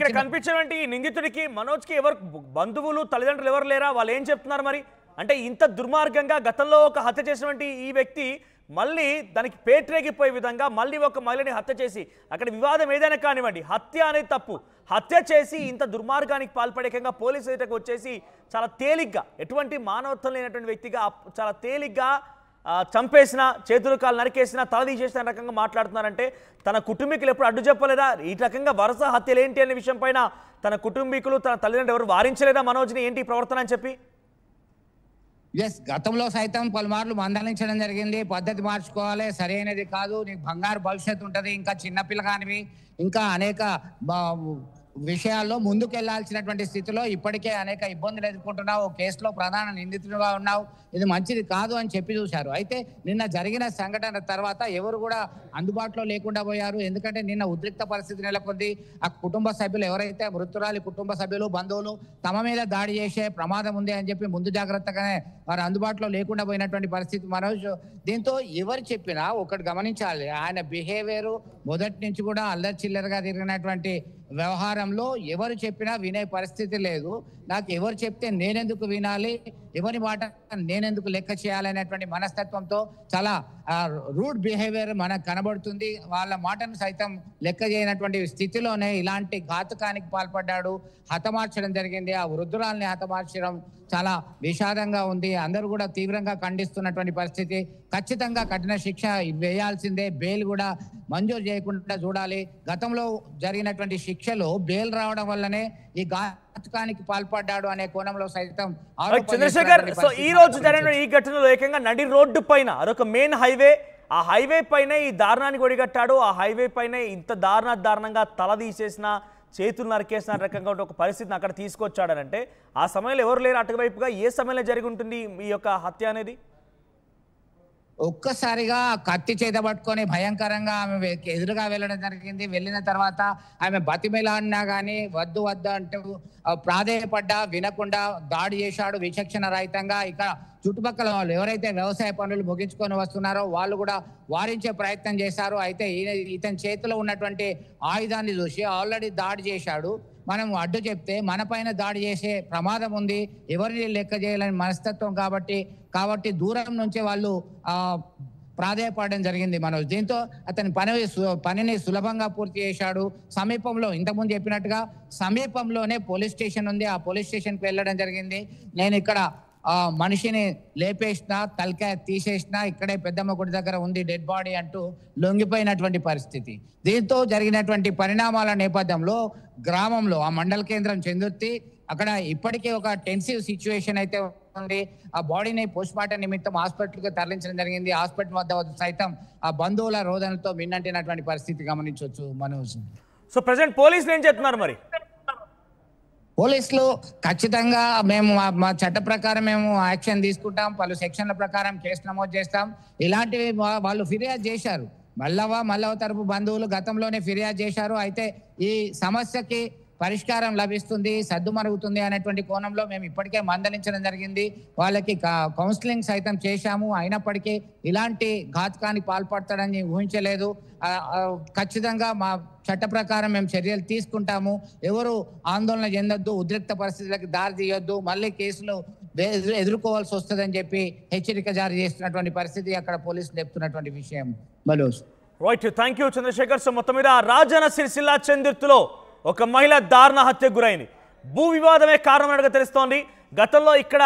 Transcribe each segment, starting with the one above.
ఇక్కడ కనిపించేటువంటి ఈ నిందితుడికి మనోజ్కి ఎవరు బంధువులు తల్లిదండ్రులు ఎవరు లేరా? వాళ్ళు ఏం చెప్తున్నారు మరి? అంటే ఇంత దుర్మార్గంగా గతంలో ఒక హత్య చేసినటువంటి ఈ వ్యక్తి మళ్ళీ దానికి పేట్రేగిపోయే విధంగా మళ్ళీ ఒక మహిళని హత్య చేసి, అక్కడ వివాదం ఏదైనా కానివ్వండి, హత్య అనేది తప్పు, హత్య చేసి ఇంత దుర్మార్గానికి పాల్పడేకంగా పోలీసు ఎదుటకు వచ్చేసి చాలా తేలిగ్గా, ఎటువంటి మానవత్వం లేనటువంటి వ్యక్తిగా చాలా తేలిగ్గా చంపేసిన, చేతులు కాలు నరికేసిన, తల తీసేసిన రకంగా మాట్లాడుతున్నారంటే తన కుటుంబీకులు ఎప్పుడు అడ్డు చెప్పలేదా? ఈ రకంగా వరుస హత్యలు ఏంటి అనే విషయం పైన తన కుటుంబీకులు, తన తల్లిదండ్రులు ఎవరు వారించలేదా మనోజ్ని ఏంటి ప్రవర్తన అని చెప్పి? గతంలో సైతం పలుమార్లు మందలించడం జరిగింది. పద్ధతి మార్చుకోవాలి, సరైనది కాదు, నీకు బంగారు భవిష్యత్తు ఉంటుంది, ఇంకా చిన్నపిల్లగానివి, ఇంకా అనేక విషయాల్లో ముందుకు వెళ్లాల్సినటువంటి స్థితిలో ఇప్పటికే అనేక ఇబ్బందులు ఎదుర్కొంటున్నావు, కేసులో ప్రధాన నిందితుడిగా ఉన్నావు, ఇది మంచిది కాదు అని చెప్పి చూశారు. అయితే నిన్న జరిగిన సంఘటన తర్వాత ఎవరు కూడా అందుబాటులో లేకుండా పోయారు. ఎందుకంటే నిన్న ఉద్రిక్త పరిస్థితి నెలకొంది. ఆ కుటుంబ సభ్యులు ఎవరైతే మృతురాలి కుటుంబ సభ్యులు, బంధువులు తమ మీద దాడి చేసే ప్రమాదం ఉంది అని చెప్పి ముందు జాగ్రత్తగానే వారు అందుబాటులో లేకుండా పోయినటువంటి పరిస్థితి మనోజ్. దీంతో ఎవరు చెప్పినా ఒకటి గమనించాలి, ఆయన బిహేవియర్ మొదటి నుంచి కూడా అల్లరి చిల్లరగా తిరిగినటువంటి వ్యవహారంలో ఎవరు చెప్పినా వినే పరిస్థితి లేదు. నాకు ఎవరు చెప్తే నేనెందుకు వినాలి, ఎవరి మాట నేనెందుకు లెక్క చేయాలనేటువంటి మనస్తత్వంతో చాలా రూడ్ బిహేవియర్ మనకు కనబడుతుంది. వాళ్ళ మాటను సైతం లెక్క చేయనటువంటి స్థితిలోనే ఇలాంటి ఘాతుకానికి పాల్పడ్డాడు, హతమార్చడం జరిగింది. ఆ వృద్ధురాల్ని హతమార్చడం చాలా విషాదంగా ఉంది. అందరూ కూడా తీవ్రంగా ఖండిస్తున్నటువంటి పరిస్థితి. ఖచ్చితంగా కఠిన శిక్ష వేయాల్సిందే, బెయిల్ కూడా మంజూరు చేయకుండా చూడాలి. గతంలో జరిగినటువంటి శిక్షలో బెయిల్ రావడం వల్లనే ఈ ఘాతుకానికి పాల్పడ్డాడు అనే కోణంలో సైతం చంద్రశేఖర్, సో ఈ రోజు జరిగిన ఈ ఘటనలో ఏకంగా నడి రోడ్డు పైన అదొక మెయిన్ హైవే, ఆ హైవే పైన ఈ దారుణానికి ఒడిగట్టాడు. ఆ హైవే పైన ఇంత దారుణంగా తల తీసేసిన, చేతులు నరికేసిన రకంగా ఒక పరిస్థితిని అక్కడ తీసుకొచ్చాడనంటే ఆ సమయంలో ఎవరు లేరు అటువైపుగా? ఏ సమయంలో జరిగి ఉంటుంది ఈ యొక్క హత్య అనేది? ఒక్కసారిగా కత్తి చేత పట్టుకొని భయంకరంగా ఆమె ఎదురుగా వెళ్ళడం జరిగింది. వెళ్ళిన తర్వాత ఆమె బతిమిలాడినా కానీ వద్దు వద్దు అంటూ ప్రాధేయపడ్డా వినకుండా దాడి చేశాడు విచక్షణ రహితంగా. ఇక చుట్టుపక్కల వాళ్ళు ఎవరైతే వ్యవసాయ పనులు ముగించుకొని వస్తున్నారో వాళ్ళు కూడా వారించే ప్రయత్నం చేశారు. అయితే ఇతని చేతిలో ఉన్నటువంటి ఆయుధాన్ని చూసి ఆల్రెడీ దాడి చేశాడు, మనం అడ్డు చెప్తే మన పైన దాడి చేసే ప్రమాదం ఉంది, ఎవరిని లెక్క చేయాలని మనస్తత్వం కాబట్టి దూరం నుంచే వాళ్ళు ప్రాధేయపడడం జరిగింది మనోజ్. దీంతో అతని పనిని సులభంగా పూర్తి చేశాడు. సమీపంలో ఇంతకుముందు చెప్పినట్టుగా సమీపంలోనే పోలీస్ స్టేషన్ ఉంది, ఆ పోలీస్ స్టేషన్కి వెళ్ళడం జరిగింది. నేను ఇక్కడ మనిషిని లేపేసిన, తలకాయ తీసేసిన, ఇక్కడే పెద్దమ్మ గుడి దగ్గర ఉంది డెడ్ బాడీ అంటూ లొంగిపోయినటువంటి పరిస్థితి. దీంతో జరిగినటువంటి పరిణామాల నేపథ్యంలో గ్రామంలో ఆ మండల కేంద్రం చెందుర్తి అక్కడ ఇప్పటికే ఒక టెన్సివ్ సిచ్యువేషన్ అయితే ఉంది. ఆ బాడీని పోస్ట్ మార్టం నిమిత్తం హాస్పిటల్కి తరలించడం జరిగింది. హాస్పిటల్ వద్ద సైతం ఆ బంధువుల రోదనతో మిన్నంటినటువంటి పరిస్థితి గమనించవచ్చు మనోజ్. సో ప్రెసెంట్ పోలీసులు ఏం చెప్తున్నారు మరి? పోలీసులు ఖచ్చితంగా మేము మా చట్ట ప్రకారం మేము యాక్షన్ తీసుకుంటాం, పలు సెక్షన్ల ప్రకారం కేసు నమోదు చేస్తాం. ఇలాంటివి వాళ్ళు ఫిర్యాదు చేశారు, మల్లవ తరపు బంధువులు గతంలోనే ఫిర్యాదు చేశారు. అయితే ఈ సమస్యకి పరిష్కారం లభిస్తుంది, సద్దుమరుగుతుంది అనేటువంటి కోణంలో మేము ఇప్పటికే మందలించడం జరిగింది. వాళ్ళకి కౌన్సిలింగ్ సైతం చేశాము. అయినప్పటికీ ఇలాంటి ఘాతుకానికి పాల్పడతాడని ఊహించలేదు. ఖచ్చితంగా మా చట్ట ప్రకారం మేము చర్యలు తీసుకుంటాము. ఎవరు ఆందోళన చెందొద్దు, ఉద్రిక్త పరిస్థితులకు దారి తీయొద్దు, మళ్ళీ కేసులు ఎదుర్కోవాల్సి వస్తుందని చెప్పి హెచ్చరిక జారీ చేస్తున్నటువంటి పరిస్థితి అక్కడ పోలీసులు చెప్తున్నటువంటి విషయం. Right, thank you Chandrashekhar. So మొత్తం మీద రాజన్న సిరిసిల్ల చందుర్తిలో ఒక మహిళ దారుణ హత్యకు గురైంది. భూ వివాదమే కారణమైనట్టుగా తెలుస్తోంది. గతంలో ఇక్కడ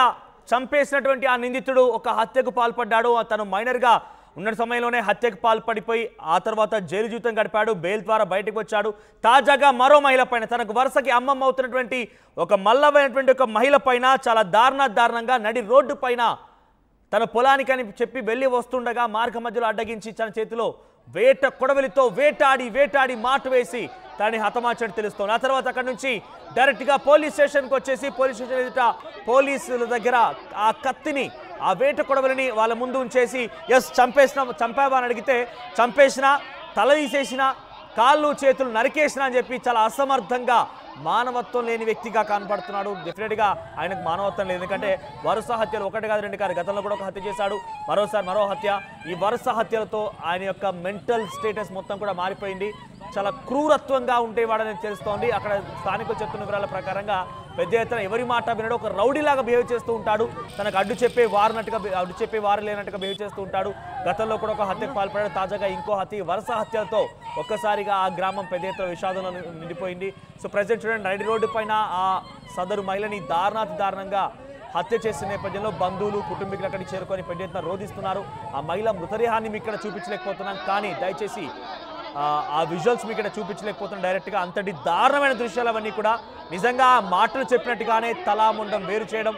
చంపేసినటువంటి ఆ నిందితుడు ఒక హత్యకు పాల్పడ్డాడు. తను మైనర్గా ఉన్న సమయంలోనే హత్యకు పాల్పడిపోయి ఆ తర్వాత జైలు జీవితం గడిపాడు, బెయిల్ ద్వారా బయటకు వచ్చాడు. తాజాగా మరో మహిళ పైన, తనకు వరుసకి అమ్మమ్మ అవుతున్నటువంటి ఒక మల్లవైనటువంటి ఒక మహిళ పైన చాలా దారుణంగా నడి రోడ్డు పైన తన పొలానికని చెప్పి వెళ్ళి వస్తుండగా మార్గ మధ్యలో అడ్డగించి తన చేతిలో కొడవలితో వేటాడి మాటు వేసి తనని హతమార్చని తెలుస్తోంది. ఆ తర్వాత అక్కడ నుంచి డైరెక్ట్గా పోలీస్ స్టేషన్కి వచ్చేసి పోలీస్ స్టేషన్ ఎదుట పోలీసుల దగ్గర ఆ కత్తిని, ఆ వేట కొడవలిని వాళ్ళ ముందు ఉంచేసి చంపావా అని అడిగితే చంపేసిన, తల తీసేసిన, కాళ్ళు చేతులు నరికేసిన అని చెప్పి చాలా అసమర్థంగా మానవత్వం లేని వ్యక్తిగా కనపడుతున్నాడు. డెఫినెట్గా ఆయనకు మానవత్వం లేదు. ఎందుకంటే వరుస హత్యలు ఒకటి కాదు రెండు కాదు, గతంలో కూడా ఒక హత్య చేశాడు, మరో హత్య. ఈ వరుస హత్యలతో ఆయన యొక్క మెంటల్ స్టేటస్ మొత్తం కూడా మారిపోయింది. చాలా క్రూరత్వంగా ఉండేవాడని తెలుస్తోంది. అక్కడ స్థానికులు చెప్తున్న వివరాల ప్రకారంగా పెద్ద ఎత్తున ఎవరి మాట వినడు, ఒక రౌడీలాగా బిహేవ్ చేస్తూ ఉంటాడు. తనకు అడ్డు చెప్పే వారు లేనట్టుగా బిహేవ్ చేస్తూ ఉంటాడు. గతంలో కూడా ఒక హత్యకు పాల్పడాడు. తాజాగా ఇంకో హత్య, వరుస హత్యలతో ఒక్కసారిగా ఆ గ్రామం పెద్ద ఎత్తున విషాదంలో నిండిపోయింది. సో ప్రజెంట్ చూడండి, నడి రోడ్డు పైన ఆ సదరు మహిళని దారుణంగా హత్య చేసిన నేపథ్యంలో బంధువులు, కుటుంబీకులు అక్కడికి చేరుకొని పెద్ద ఎత్తున రోధిస్తున్నారు. ఆ మహిళ మృతదేహాన్ని మీకు ఇక్కడ చూపించలేకపోతున్నాం, కానీ దయచేసి ఆ విజువల్స్ మీకు ఇక్కడ చూపించలేకపోతున్నాం డైరెక్ట్గా. అంతటి దారుణమైన దృశ్యాలు అవన్నీ కూడా నిజంగా మాటలు చెప్పినట్టుగానే తలాముండం వేరు చేయడం,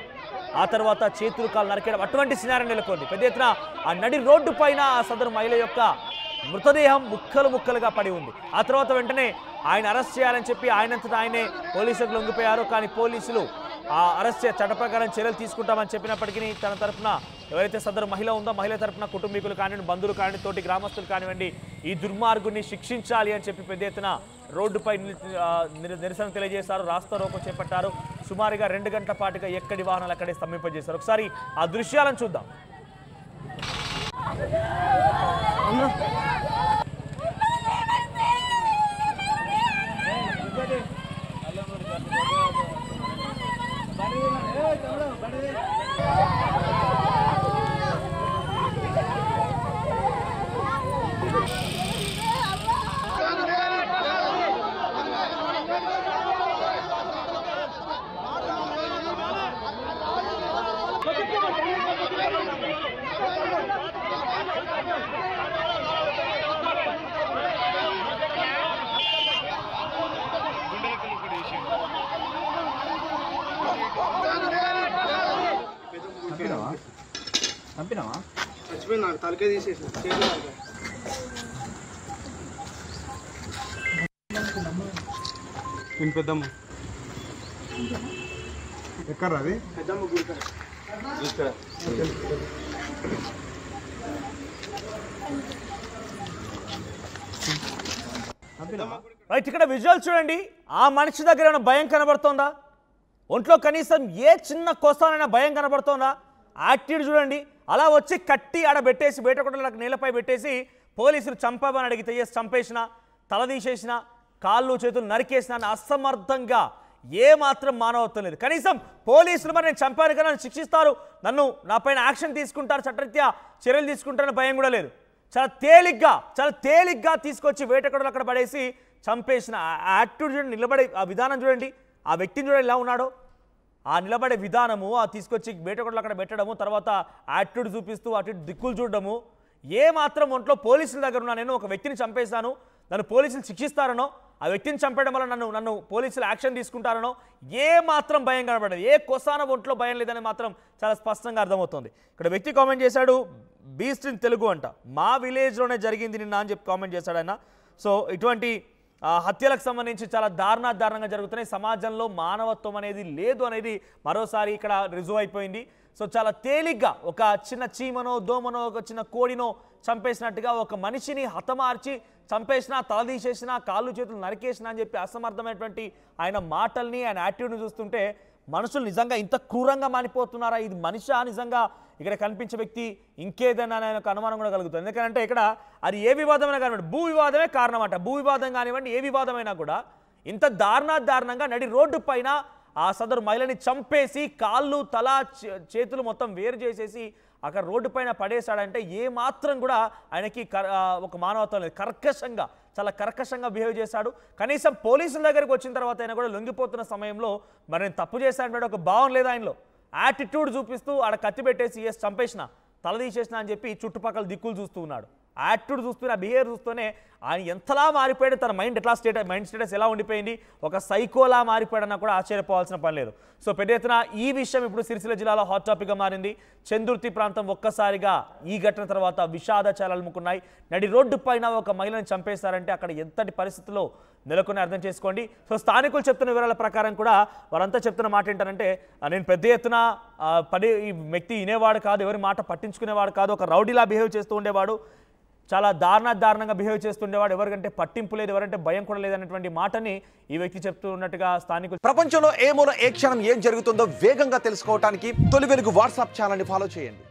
ఆ తర్వాత చేతులు కాలు నరికేయడం, అటువంటి సినారీ నెలకొంది. పెద్ద ఎత్తున ఆ నడి రోడ్డు పైన ఆ సదరు మహిళ యొక్క మృతదేహం ముక్కలుగా పడి ఉంది. ఆ తర్వాత వెంటనే ఆయన అరెస్ట్ చేయాలని చెప్పి ఆయనంతటా ఆయనే పోలీసులకు లొంగిపోయారు. కానీ పోలీసులు ఆ అరెస్ట్ చట్ట ప్రకారం చర్యలు తీసుకుంటామని చెప్పినప్పటికీ తన తరఫున ఎవరైతే సదరు మహిళ ఉందో మహిళ తరఫున కుటుంబీకులు కానివ్వండి, బంధువులు కానివ్వండి, తోటి గ్రామస్తులు కానివ్వండి, ఈ దుర్మార్గుని శిక్షించాలి అని చెప్పి పెద్ద ఎత్తున రోడ్డుపై నిరసన తెలియజేశారు. రాస్తా రోకో చేపట్టారు. సుమారుగా 2 గంటల పాటుగా ఎక్కడి వాహనాలు అక్కడే స్తంభింపజేశారు. ఒకసారి ఆ దృశ్యాలను చూద్దాం. చచ్చిపోయింది, నాకు తలకే తీసేసి పెద్దమ్మ ఎక్కడ అది పెద్దమ్మ రైట్, ఇక్కడ విజువల్ చూడండి. ఆ మనిషి దగ్గర ఏమైనా భయం కనబడుతోందా? ఒంట్లో కనీసం ఏ చిన్న కోస్తానైనా భయం కనబడుతోందా? యాక్టివ్ చూడండి. అలా వచ్చి కట్టి ఆడబెట్టేసి బయటకొట్టలకు నేలపై పెట్టేసి పోలీసులు చంపామని అడిగితే చంపేసిన, తలదీసేసిన, కాళ్ళు చేతులు నరికేసిన అని అసమర్థంగా ఏమాత్రం మానవత్వం లేదు. కనీసం పోలీసులు మరి నేను చంపాను కదా, నన్ను శిక్షిస్తారు, నా పైన యాక్షన్ తీసుకుంటారు, చట్టరీత్యా చర్యలు తీసుకుంటారని భయం కూడా లేదు. చాలా తేలిగ్గా తీసుకొచ్చి వేటకొడలు అక్కడ పడేసి చంపేసిన యాక్టివ్ చూడండి. నిలబడే ఆ విధానం చూడండి, ఆ వ్యక్తిని చూడండి ఎలా ఉన్నాడో, ఆ నిలబడే విధానము, ఆ తీసుకొచ్చి వేటకొడలు అక్కడ పెట్టడము, తర్వాత యాటిట్యూడ్ చూపిస్తూ అటు దిక్కులు చూడడము, ఏ మాత్రం ఒంట్లో పోలీసుల దగ్గర ఉన్నా నేను ఒక వ్యక్తిని చంపేశాను, నన్ను పోలీసులు శిక్షిస్తారనో, ఆ వ్యక్తిని చంపేయడం వల్ల నన్ను పోలీసులు యాక్షన్ తీసుకుంటారనో ఏ మాత్రం భయం కనబడదు. ఏ కొసాన ఒంట్లో భయం లేదని మాత్రం చాలా స్పష్టంగా అర్థమవుతుంది. ఇక్కడ వ్యక్తి కామెంట్ చేశాడు, బీస్ట్ ఇన్ తెలుగు అంట, మా విలేజ్లోనే జరిగింది నిన్న అని చెప్పి కామెంట్ చేశాడు ఆయన. సో ఇటువంటి హత్యలకు సంబంధించి చాలా దారుణంగా జరుగుతున్నాయి. సమాజంలో మానవత్వం అనేది లేదు అనేది మరోసారి ఇక్కడ రుజువు అయిపోయింది. సో చాలా తేలిగ్గా ఒక చిన్న చీమనో, దోమనో, ఒక చిన్న కోడినో చంపేసినట్టుగా ఒక మనిషిని హతమార్చి చంపేసినా, తలదీసేసినా, కాళ్ళు చేతులు నరికేసినా అని చెప్పి అసమర్థమైనటువంటి ఆయన మాటల్ని, ఆయన యాటిట్యూడ్ని చూస్తుంటే మనుషులు నిజంగా ఇంత క్రూరంగా మారిపోతున్నారా? ఇది మనిషా నిజంగా ఇక్కడ కనిపించే వ్యక్తి ఇంకేదైనా అనే ఒక అనుమానం కూడా కలుగుతుంది. ఎందుకంటే ఇక్కడ అది ఏ వివాదమైనా కానివ్వండి, భూ వివాదమే కారణం అంట. భూ వివాదం కానివ్వండి, ఏ వివాదమైనా కూడా ఇంత దారుణంగా నడి రోడ్డు పైన ఆ సదరు మహిళని చంపేసి కాళ్ళు, తల, చేతులు మొత్తం వేరు చేసేసి అక్కడ రోడ్డు పైన పడేశాడంటే ఏ మాత్రం కూడా ఆయనకి ఒక మానవత్వం లేదు. చాలా కర్కశంగా బిహేవ్ చేశాడు. కనీసం పోలీసుల దగ్గరికి వచ్చిన తర్వాత ఆయన కూడా లొంగిపోతున్న సమయంలో మరి నేను తప్పు చేశాను ఒక భావం లేదు ఆయనలో. యాటిట్యూడ్ చూపిస్తూ ఆడ కత్తి పెట్టేసి చంపేసిన, తల తీసేసిన అని చెప్పి చుట్టుపక్కల దిక్కులు చూస్తూ ఉన్నాడు. యాటిట్యూడ్ చూస్తూనే, ఆ బిహేవియర్ చూస్తూనే ఆయన ఎంతలా మారిపోయాడు, తన మైండ్ స్టేటస్ ఎలా ఉండిపోయింది, ఒక సైకోలా మారిపోయాడన్నా కూడా ఆశ్చర్యపోవాల్సిన పని లేదు. సో పెద్ద ఎత్తున ఈ విషయం ఇప్పుడు సిరిసిల్ల జిల్లాలో హాట్ టాపిక్గా మారింది. చందుర్తి ప్రాంతం ఒక్కసారిగా ఈ ఘటన తర్వాత విషాద చాలలు ముక్కున్నాయి. నడి రోడ్డు పైన ఒక మహిళను చంపేశారంటే అక్కడ ఎంతటి పరిస్థితుల్లో నెలకొని అర్థం చేసుకోండి. సో స్థానికులు చెప్తున్న వివరాల ప్రకారం కూడా వారంతా చెప్తున్న మాట ఏంటంటే, నేను పెద్ద ఎత్తున ఈ వ్యక్తి వినేవాడు కాదు, ఎవరి మాట పట్టించుకునేవాడు కాదు, ఒక రౌడీలా బిహేవ్ చేస్తూ ఉండేవాడు, చాలా దారుణంగా బిహేవ్ చేస్తుండేవాడు, ఎవరికంటే పట్టింపు లేదు, ఎవరంటే భయం కూడా లేదన్నటువంటి మాటని ఈ వ్యక్తి చెప్తూ ఉన్నట్టుగా స్థానికులు. ప్రపంచంలో ఏ మూల ఏ క్షణం ఏం జరుగుతుందో వేగంగా తెలుసుకోవడానికి తొలి వెలుగు వాట్సాప్ ఛానల్ని ఫాలో చేయండి.